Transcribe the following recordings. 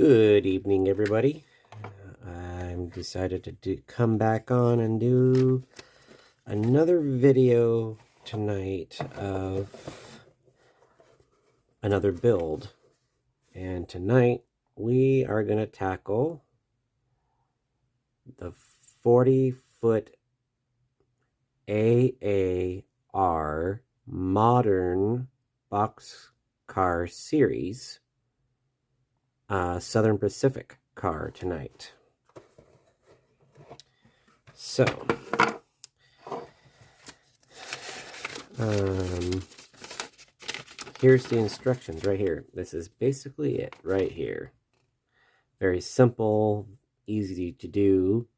Good evening, everybody. I'm decided to come back on and do another video tonight of another build. And tonight we are going to tackle the 40-foot AAR modern boxcar series Southern Pacific car tonight. So, here's the instructions right here. This is basically it right here. Very simple, easy to do.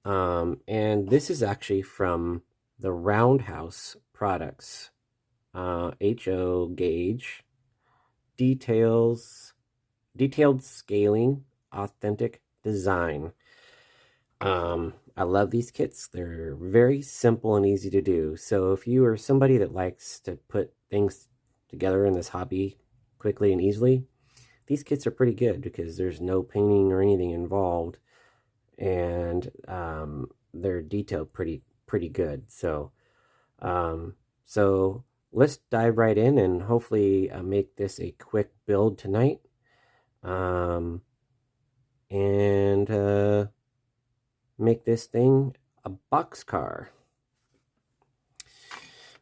And this is actually from the Roundhouse products. HO gauge, detailed scaling, authentic design. I love these kits. They're very simple and easy to do. So if you are somebody that likes to put things together in this hobby quickly and easily, these kits are pretty good because there's no painting or anything involved, and they're detailed pretty good. So so let's dive right in and hopefully make this a quick build tonight. And make this thing a boxcar.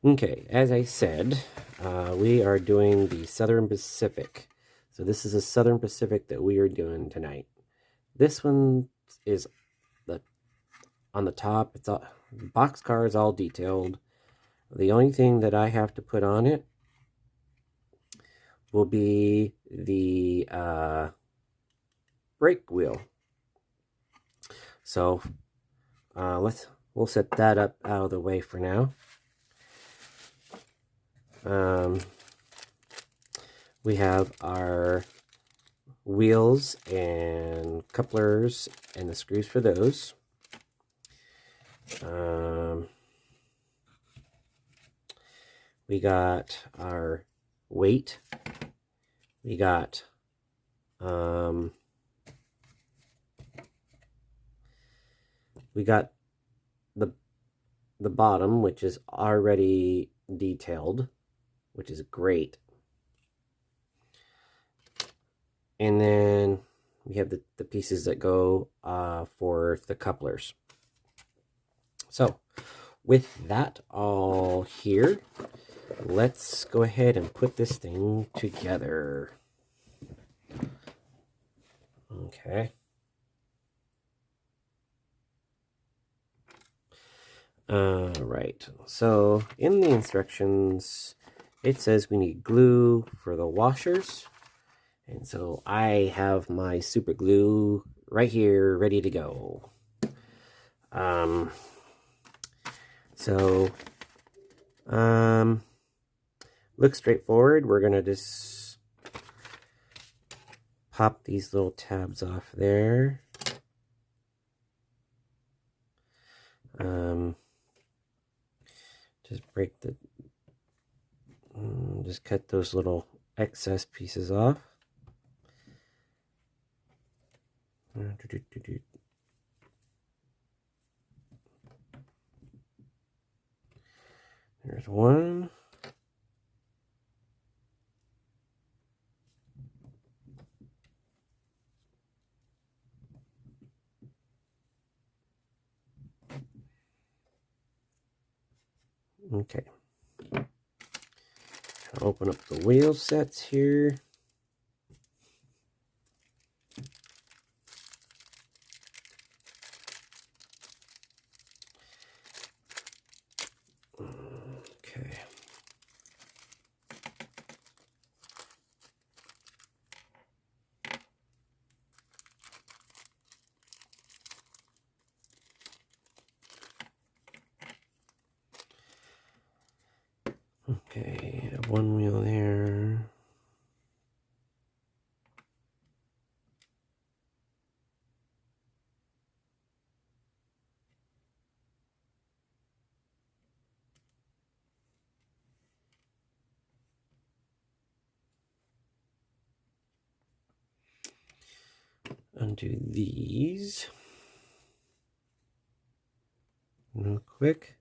Okay, as I said, we are doing the Southern Pacific. So this is a Southern Pacific that we are doing tonight. This one is on the top. It's all boxcar is all detailed. The only thing that I have to put on it will be the brake wheel. So we'll set that up out of the way for now. We have our wheels and couplers and the screws for those. We got our weight. We got the bottom, which is already detailed, which is great. And then we have the pieces that go for the couplers. So with that all here, let's go ahead and put this thing together. Okay. Right, so in the instructions it says we need glue for the washers, and so I have my super glue right here ready to go. Looks straightforward. We're gonna just pop these little tabs off there. Just break the, just cut those little excess pieces off. There's one. Okay. I'll open up the wheel sets here. Okay. Okay, have one wheel there. undo these real quick.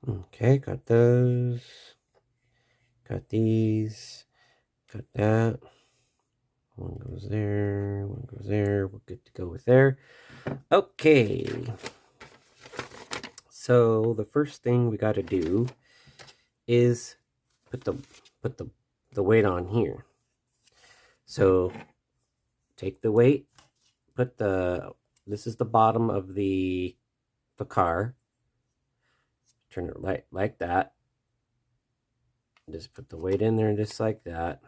Okay, got those. Got these. Got that. One goes there. One goes there. We're good to go with there. Okay. So the first thing we got to do is put the weight on here. So take the weight, put this is the bottom of the car. Turn it like that. Just put the weight in there just like that.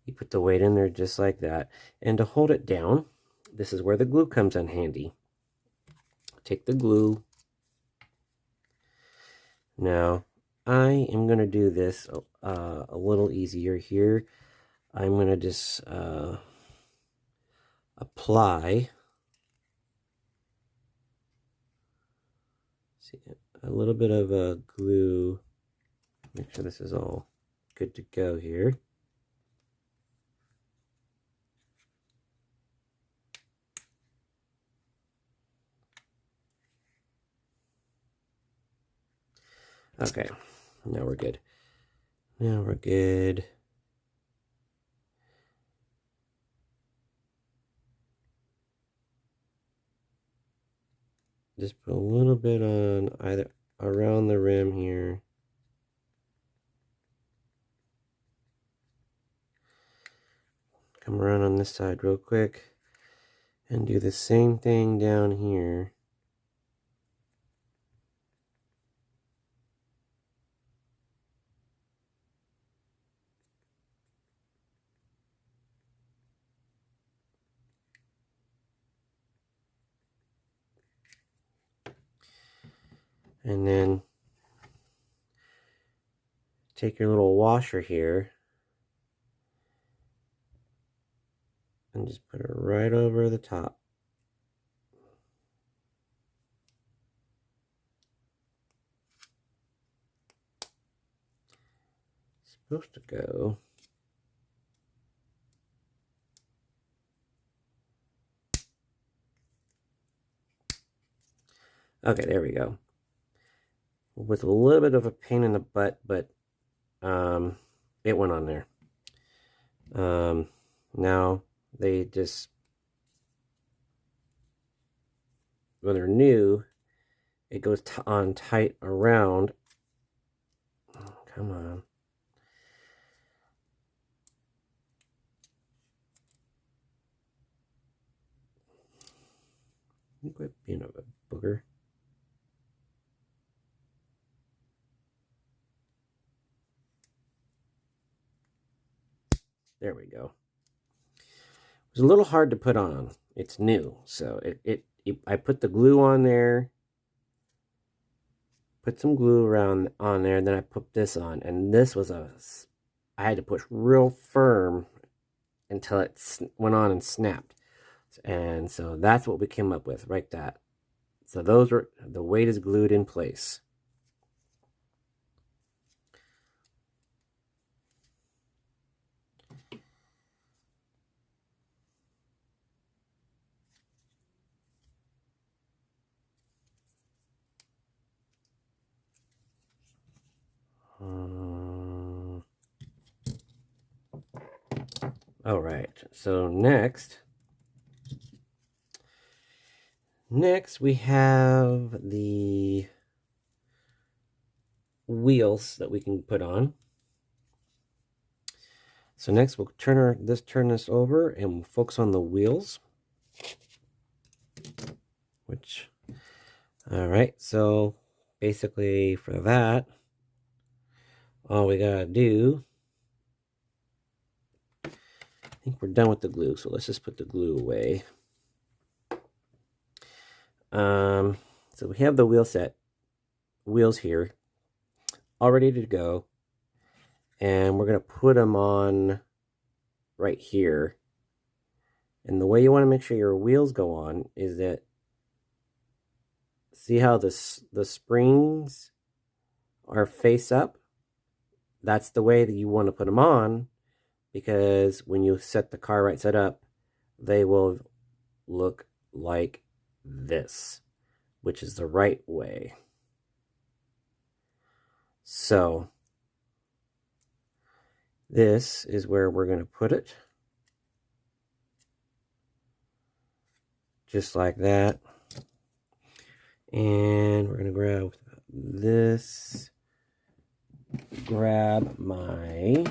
You put the weight in there just like that. And to hold it down, this is where the glue comes in handy. Take the glue. Now, I am going to do this a little easier here. I'm going to just apply a little bit of a glue. Make sure this is all good to go here. Okay, now we're good. Now we're good. Just put a little bit on either around the rim here. Come around on this side real quick and do the same thing down here. And then take your little washer here and just put it right over the top. It's supposed to go. Okay, there we go. With a little bit of a pain in the butt, but it went on there. Now they just, when they're new, it goes on tight around. Oh, come on. You quit being a booger. There we go. It was a little hard to put on. It's new, so I put the glue on there. Put some glue around on there, and then I put this on, and this was I had to push real firm until it went on and snapped. And so that's what we came up with, right? That. So the weight is glued in place. All right, so next we have the wheels that we can put on. So next we'll turn this over and we'll focus on the wheels. All right, so basically for that, all we gotta do, I think we're done with the glue, so let's just put the glue away. So we have the wheels here, all ready to go, and we're gonna put them on right here. And the way you want to make sure your wheels go on is that, see how the springs are face up? That's the way that you want to put them on, because when you set the car right side up, they will look like this, which is the right way. So this is where we're going to put it. Just like that. And we're going to grab this, grab my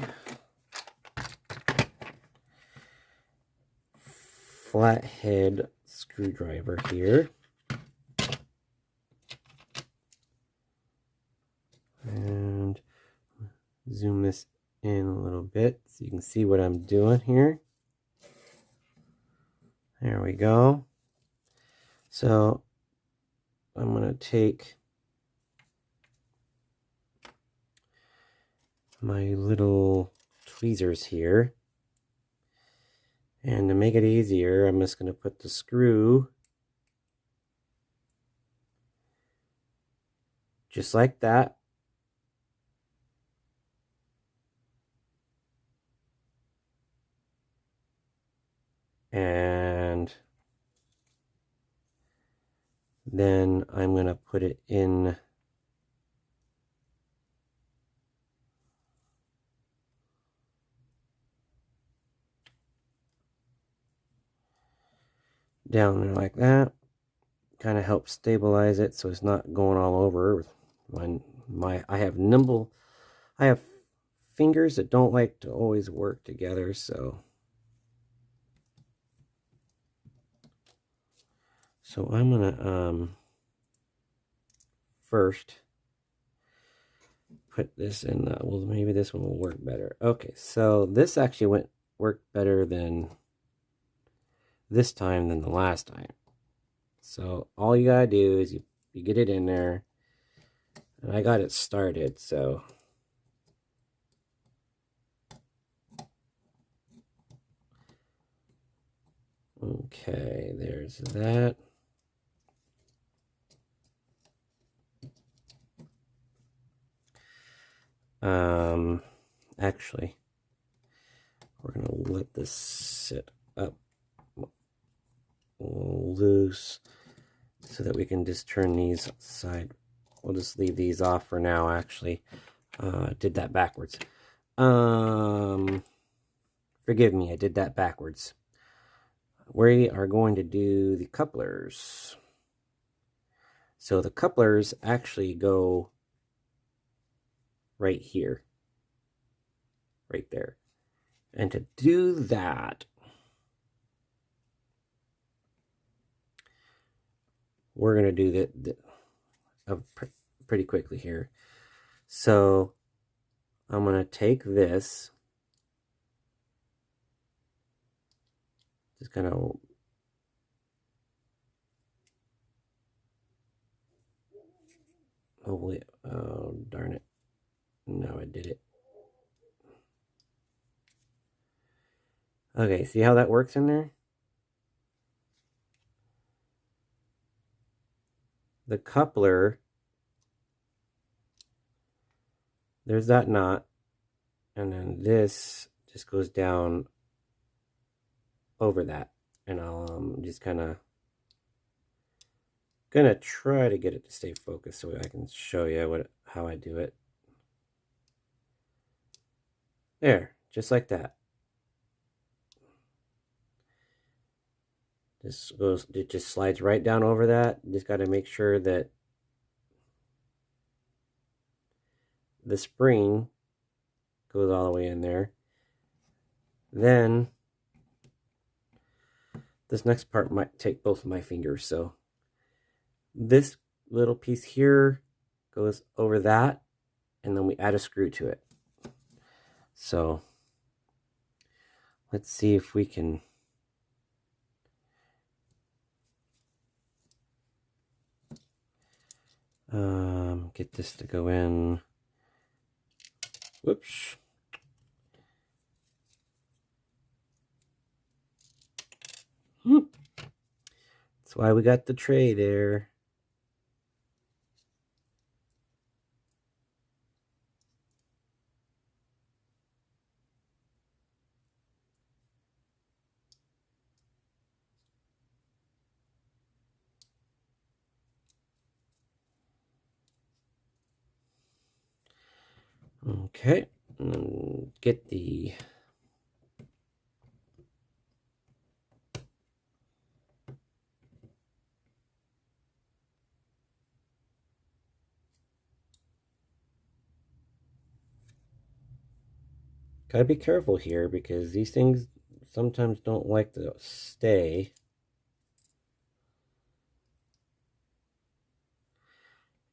flathead screwdriver here. And zoom this in a little bit so you can see what I'm doing here. There we go. So I'm going to take my little tweezers here, and to make it easier, I'm just going to put the screw just like that. And then I'm going to put it in down there like that. Kind of helps stabilize it so it's not going all over. I have fingers that don't like to always work together, so I'm gonna first put this in the, well, maybe this one will work better. Okay, so this actually worked better than this time than the last time. So all you gotta do is you get it in there, and I got it started, so okay, there's that. Actually, we're gonna let this sit up loose so that we can just turn these aside. We'll just leave these off for now, actually. Did that backwards. Forgive me, I did that backwards. We are going to do the couplers. So the couplers actually go right here. Right there. And to do that, we're going to do pretty quickly here. So I'm going to take this, just kind of hopefully, oh darn it, no, I did it. Okay, see how that works in there? The coupler, there's that knot, and then this just goes down over that, and I'll just kind of gonna try to get it to stay focused so I can show you how I do it. There, just like that. It just slides right down over that. Just got to make sure that the spring goes all the way in there. Then this next part might take both of my fingers. So this little piece here goes over that, and then we add a screw to it. So let's see if we can get this to go in. Whoops. That's why we got the tray there. Okay, and then get the gotta be careful here because these things sometimes don't like to stay.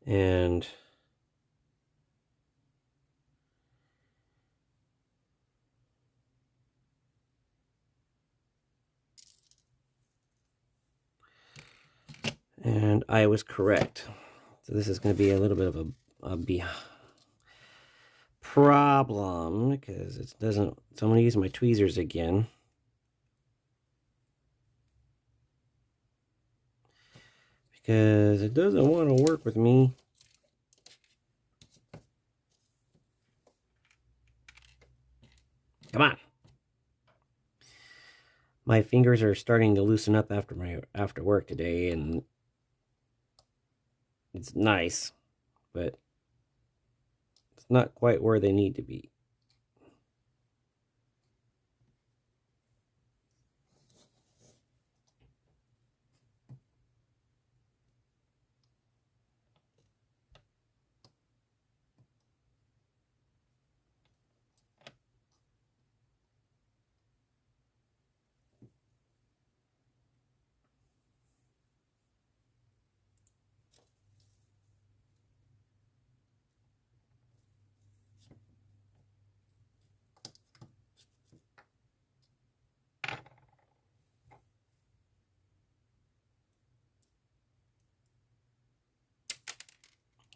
And I was correct. So this is going to be a little bit of a problem because it doesn't. So I'm going to use my tweezers again. Because it doesn't want to work with me. Come on. My fingers are starting to loosen up after work today, and it's nice, but it's not quite where they need to be.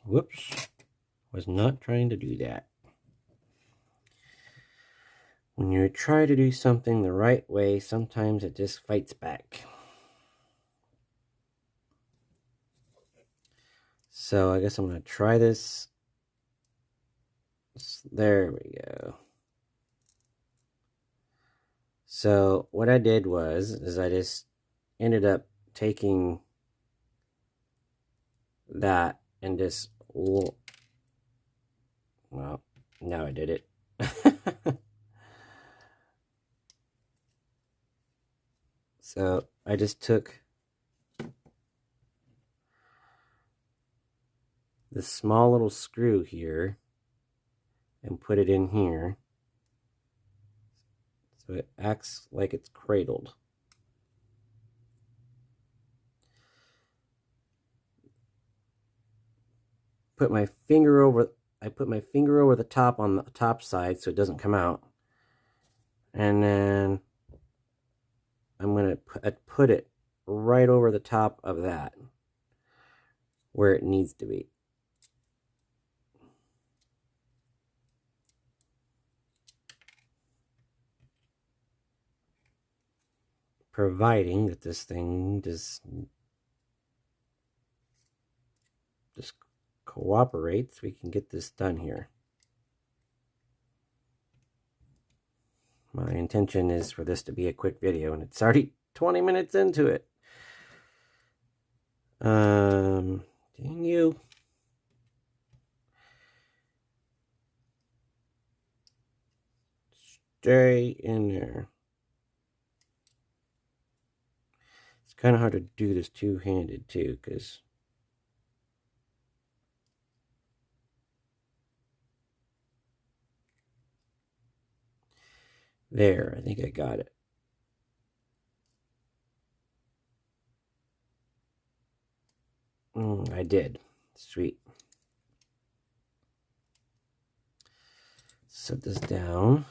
Whoops. Was not trying to do that. When you try to do something the right way, sometimes it just fights back. So I guess I'm going to try this. There we go. So what I did is I just ended up taking that and just, well, now I did it. So I just took this small little screw here and put it in here. So it acts like it's cradled. I put my finger over the top on the top side so it doesn't come out. And then I'm going to put it right over the top of that where it needs to be. Providing that this thing just cooperates, we can get this done here. My intention is for this to be a quick video, and it's already 20 minutes into it. Dang you. Stay in there. It's kind of hard to do this two-handed too, because There, I think I got it. I did. Sweet. Set this down.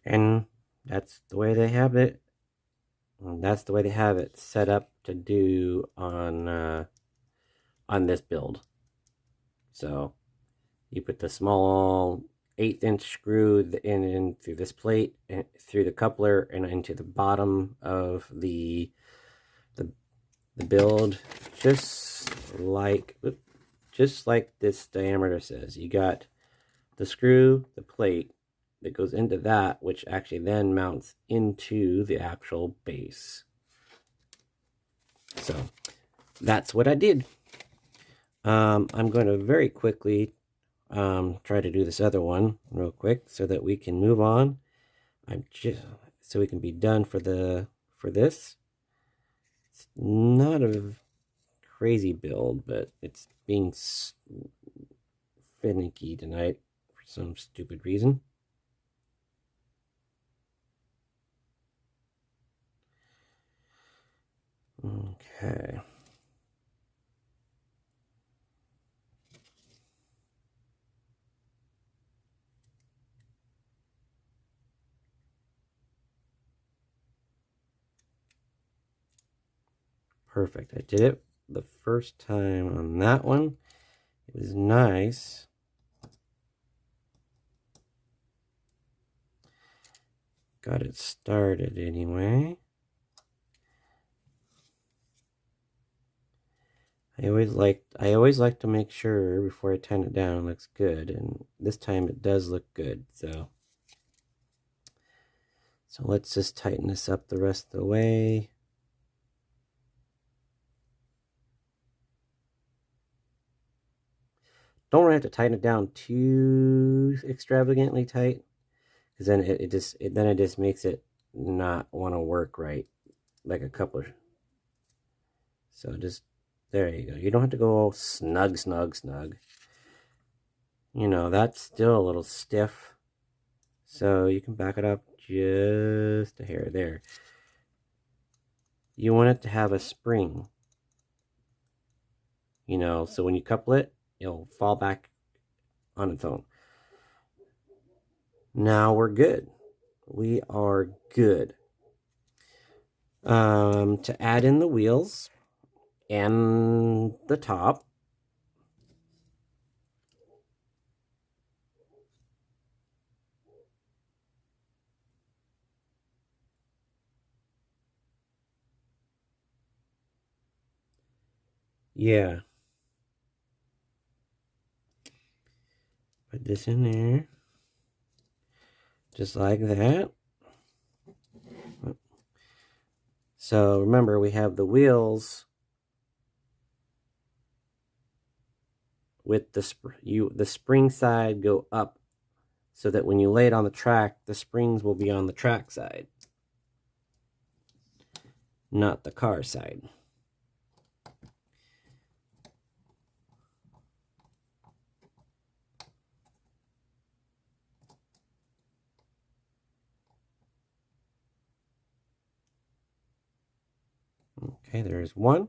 And that's the way they have it. That's the way they have it set up to do on this build. So you put the small 1/8 inch screw in through this plate and through the coupler and into the bottom of the build, just like this diameter says. You got the screw, the plate that goes into that, which actually then mounts into the actual base. So that's what I did. I'm going to very quickly try to do this other one real quick so that we can move on. So we can be done for this. It's not a crazy build, but it's being finicky tonight for some stupid reason. Okay. Perfect. I did it the first time on that one. It was nice. Got it started anyway. I always like to make sure before I tighten it down it looks good, and this time it does look good. So let's just tighten this up the rest of the way. Don't really have to tighten it down too extravagantly tight, because then it just makes it not want to work right, like a coupler. So just there you go. You don't have to go all snug. You know, that's still a little stiff. So you can back it up just a hair there. You want it to have a spring. You know, so when you couple it, it'll fall back on its own. Now we're good. We are good. To add in the wheels and the top, yeah, put this in there, just like that. So remember, we have the wheels with the spring side go up, so that when you lay it on the track, the springs will be on the track side, not the car side. Okay, there's one.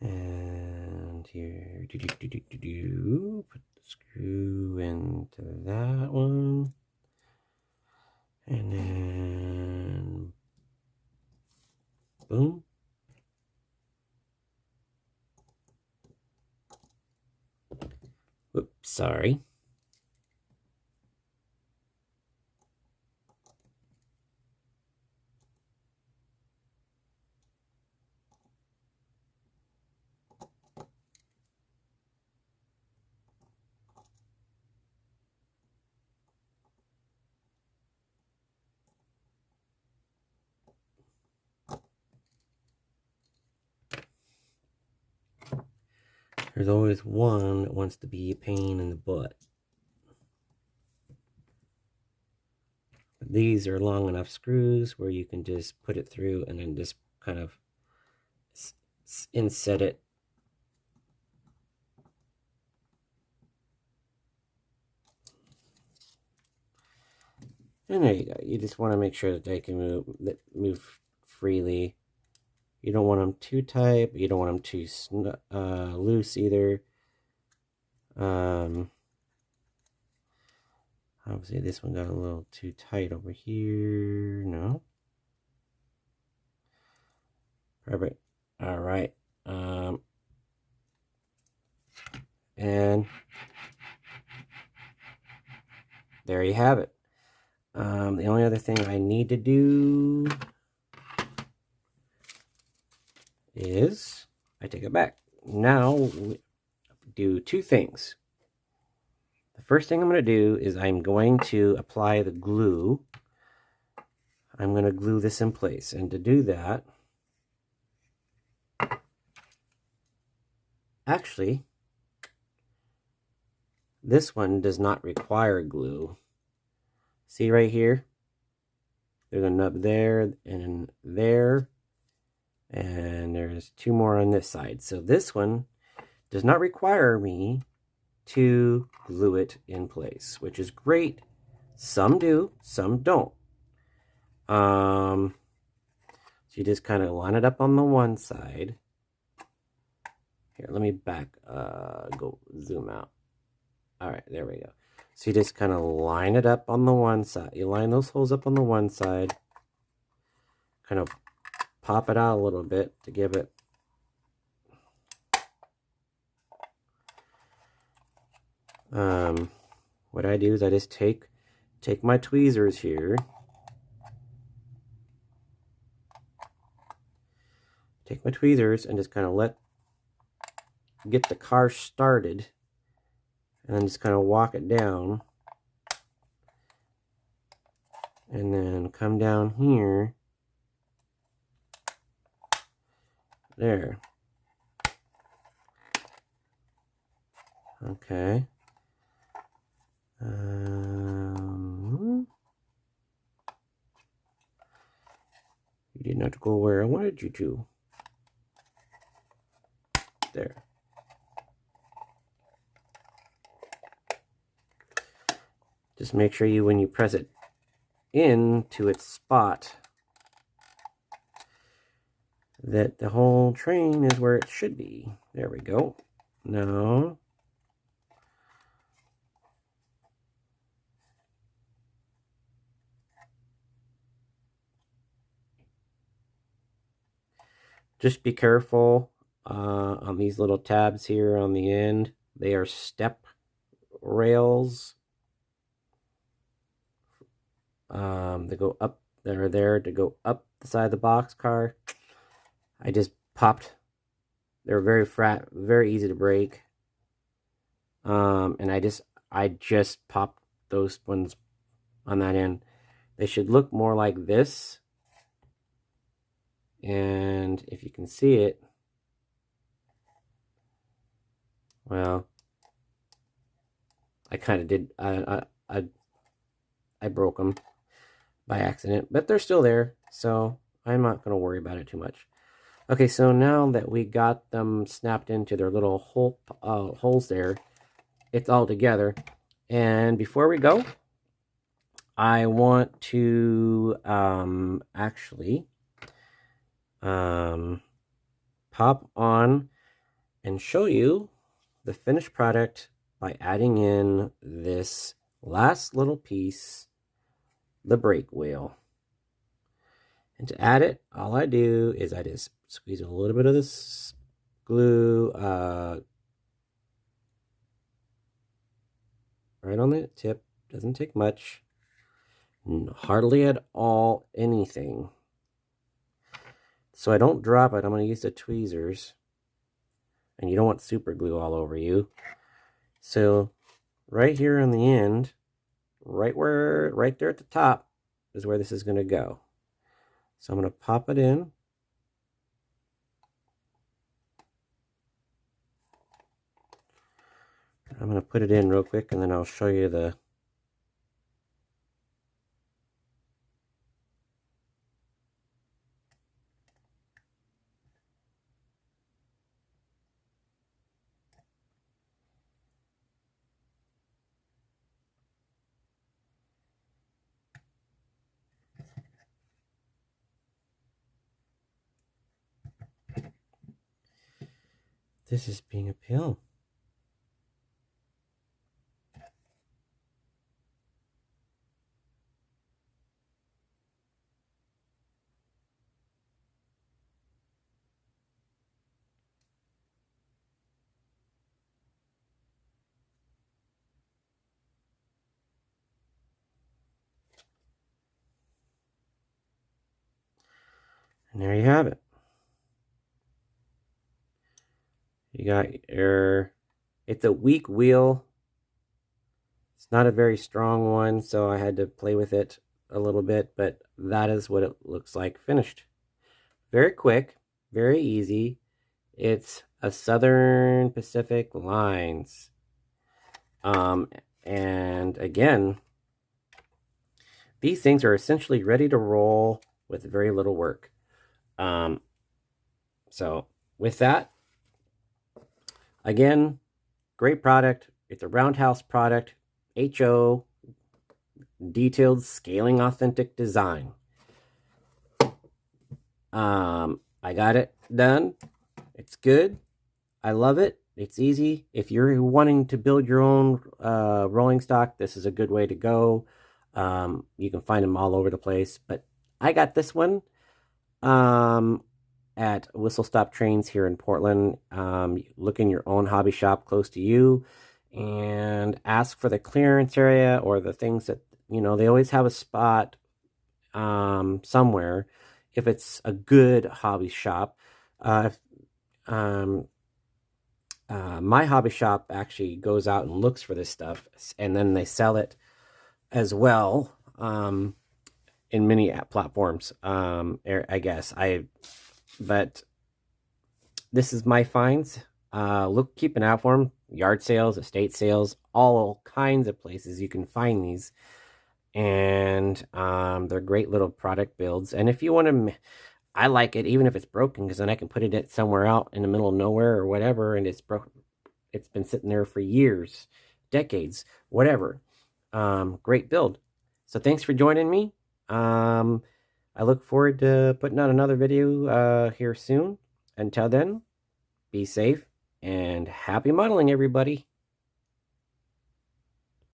And here, put the screw into that one. And then, boom. Oops, sorry. There's always one that wants to be a pain in the butt. But these are long enough screws where you can just put it through and then just kind of inset it. And there you go. You just want to make sure that they can move freely. You don't want them too tight, but you don't want them too loose either. Obviously, this one got a little too tight over here. No. Perfect. All right. And there you have it. The only other thing I need to do is I take it back. Now we do two things. The first thing I'm going to do is I'm going to apply the glue. I'm going to glue this in place, and to do that, actually, this one does not require glue. See right here? There's a nub there and there, and there's two more on this side. So this one does not require me to glue it in place, which is great. Some do, some don't. So you just kind of line it up on the one side. Here, let me go zoom out. All right, there we go. So you just kind of line it up on the one side. You line those holes up on the one side. Kind of pop it out a little bit to give it what I do is I just take my tweezers here. Take my tweezers and just kind of get the car started, and then just kind of walk it down, and then come down here. There. Okay. You did not go where I wanted you to. There. Just make sure when you press it into its spot, that the whole train is where it should be. There we go. Now, just be careful on these little tabs here on the end. They are step rails. They go up. They're there to go up the side of the boxcar. I just popped. They're very easy to break. And I just popped those ones on that end. They should look more like this. And if you can see it, well, I kind of did. I broke them by accident, but they're still there, so I'm not going to worry about it too much. Okay, so now that we got them snapped into their little holes there, it's all together. And before we go, I want to actually pop on and show you the finished product by adding in this last little piece, the brake wheel. And to add it, all I do is I just squeeze a little bit of this glue right on the tip. Doesn't take much. Hardly at all anything. So I don't drop it. I'm going to use the tweezers. And you don't want super glue all over you. So right here on the end, right there at the top is where this is going to go. So I'm going to pop it in. I'm going to put it in real quick and then I'll show you the... This is being a pill. And there you have it. You got your... It's a weak wheel. It's not a very strong one, so I had to play with it a little bit, but that is what it looks like finished. Very quick, very easy. It's a Southern Pacific Lines. And again, these things are essentially ready to roll with very little work. So with that, again, great product. It's a roundhouse product. HO, detailed scaling authentic design. I got it done. It's good. I love it. It's easy. If you're wanting to build your own rolling stock, this is a good way to go. You can find them all over the place, but I got this one at Whistle Stop Trains here in Portland. Look in your own hobby shop close to you and ask for the clearance area or the things that, you know, they always have a spot somewhere if it's a good hobby shop. My hobby shop actually goes out and looks for this stuff, and then they sell it as well in many app platforms. I guess but this is my finds. Keep an eye for them. Yard sales, estate sales, all kinds of places you can find these, and they're great little product builds. And if you want to, I like it even if it's broken, because then I can put it somewhere out in the middle of nowhere or whatever, and it's broken. It's been sitting there for years, decades, whatever. Great build. So thanks for joining me. I look forward to putting out another video here soon. Until then, be safe and happy modeling, everybody.